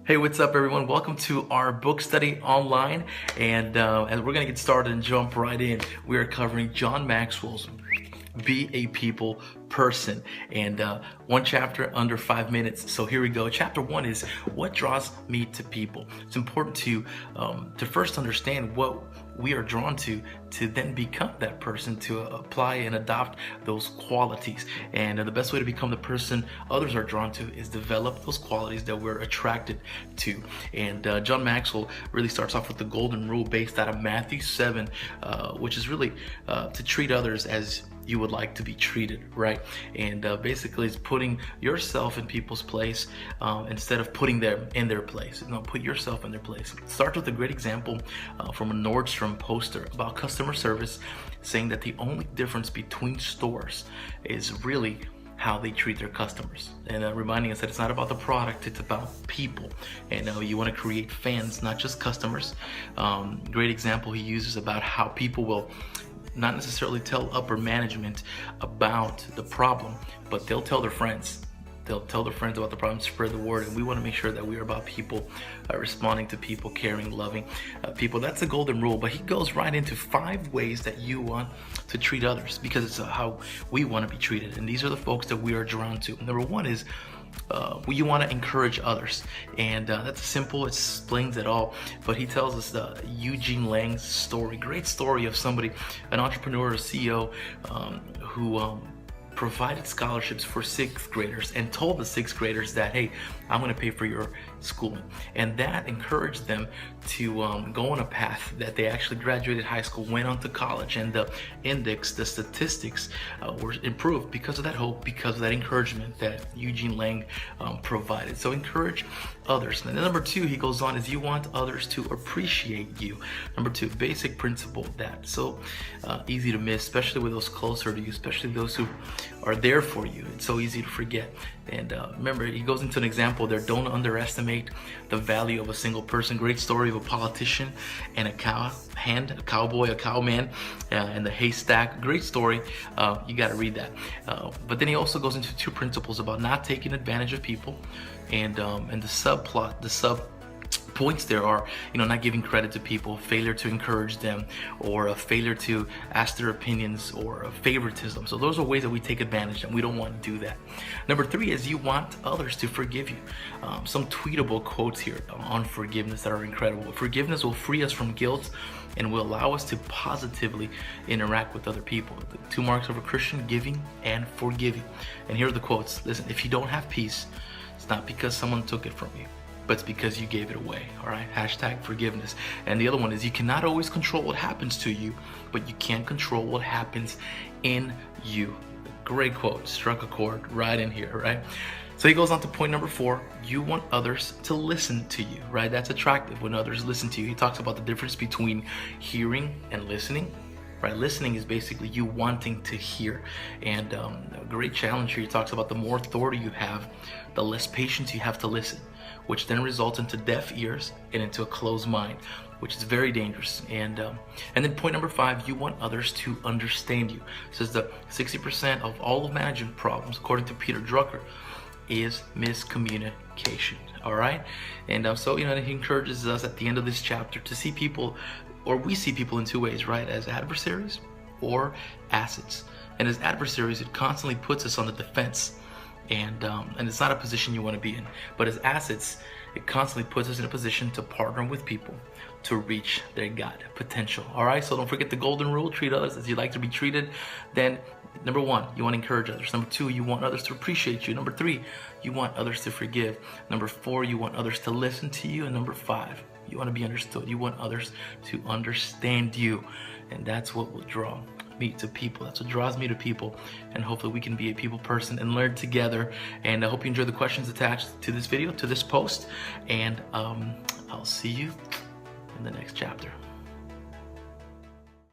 Hey, what's up everyone? Welcome to our book study online, and we're gonna get started and jump right in. We are covering John Maxwell's Be a People Person, and one chapter under 5 minutes. So here we go. Chapter 1 is what draws me to people. It's important to first understand what we are drawn to then become that person, to apply and adopt those qualities. And the best way to become the person others are drawn to is develop those qualities that we're attracted to. And John Maxwell really starts off with the golden rule based out of Matthew 7, which is really to treat others as you would like to be treated, right? And basically it's putting yourself in people's place instead of putting them in their place. Put yourself in their place. Start with a great example from a Nordstrom Poster about customer service, saying that the only difference between stores is really how they treat their customers, and reminding us that it's not about the product, it's about people. And you want to create fans, not just customers. Great example he uses about how people will not necessarily tell upper management about the problem, but they'll tell their friends. They'll tell their friends about the problem, spread the word. And we want to make sure that we are about people, responding to people, caring, loving people. That's the golden rule. But he goes right into 5 ways that you want to treat others, because it's how we want to be treated. And these are the folks that we are drawn to. Number 1 is you want to encourage others, and that's simple. It explains it all. But he tells us the Eugene Lang's story, great story of somebody, an entrepreneur, a CEO, who provided scholarships for 6th graders and told the 6th graders that, hey, I'm going to pay for your schooling. And that encouraged them to go on a path that they actually graduated high school, went on to college, and the index, the statistics were improved because of that hope, because of that encouragement that Eugene Lang provided. So encourage others. And then number 2, he goes on, is you want others to appreciate you. Number 2, basic principle that's so easy to miss, especially with those closer to you, especially those who are there for you. It's so easy to forget. And remember, he goes into an example there. Don't underestimate the value of a single person. Great story of a politician and a cowboy, a cowman, and the haystack. Great story. You got to read that. But then he also goes into 2 principles about not taking advantage of people, and the subplot, the sub points there are, not giving credit to people, failure to encourage them, or a failure to ask their opinions, or a favoritism. So those are ways that we take advantage, and we don't want to do that. Number 3 is you want others to forgive you. Some tweetable quotes here on forgiveness that are incredible. Forgiveness will free us from guilt and will allow us to positively interact with other people. The 2 marks of a Christian: giving and forgiving. And here are the quotes. Listen, if you don't have peace, it's not because someone took it from you, but it's because you gave it away. All right, hashtag forgiveness. And the other one is you cannot always control what happens to you, but you can control what happens in you. Great quote, struck a chord right in here, right? So he goes on to point number 4, you want others to listen to you, right? That's attractive when others listen to you. He talks about the difference between hearing and listening. Right, listening is basically you wanting to hear, and a great challenge here. He talks about the more authority you have, the less patience you have to listen, which then results into deaf ears and into a closed mind, which is very dangerous. And then point number 5, you want others to understand you. It says that 60% of all of management problems, according to Peter Drucker, is miscommunication. All right, and so he encourages us at the end of this chapter to see people, or we see people in 2 ways, right? As adversaries or assets. And as adversaries, it constantly puts us on the defense, and it's not a position you want to be in. But as assets, it constantly puts us in a position to partner with people to reach their God potential. All right, so don't forget the golden rule: treat others as you like to be treated. Then number 1, you want to encourage others. Number 2, you want others to appreciate you. Number 3, you want others to forgive. Number 4, you want others to listen to you. And number 5, you want to be understood. You want others to understand you. And that's what will draw me to people. That's what draws me to people. And hopefully we can be a people person and learn together. And I hope you enjoy the questions attached to this video, to this post. And I'll see you in the next chapter.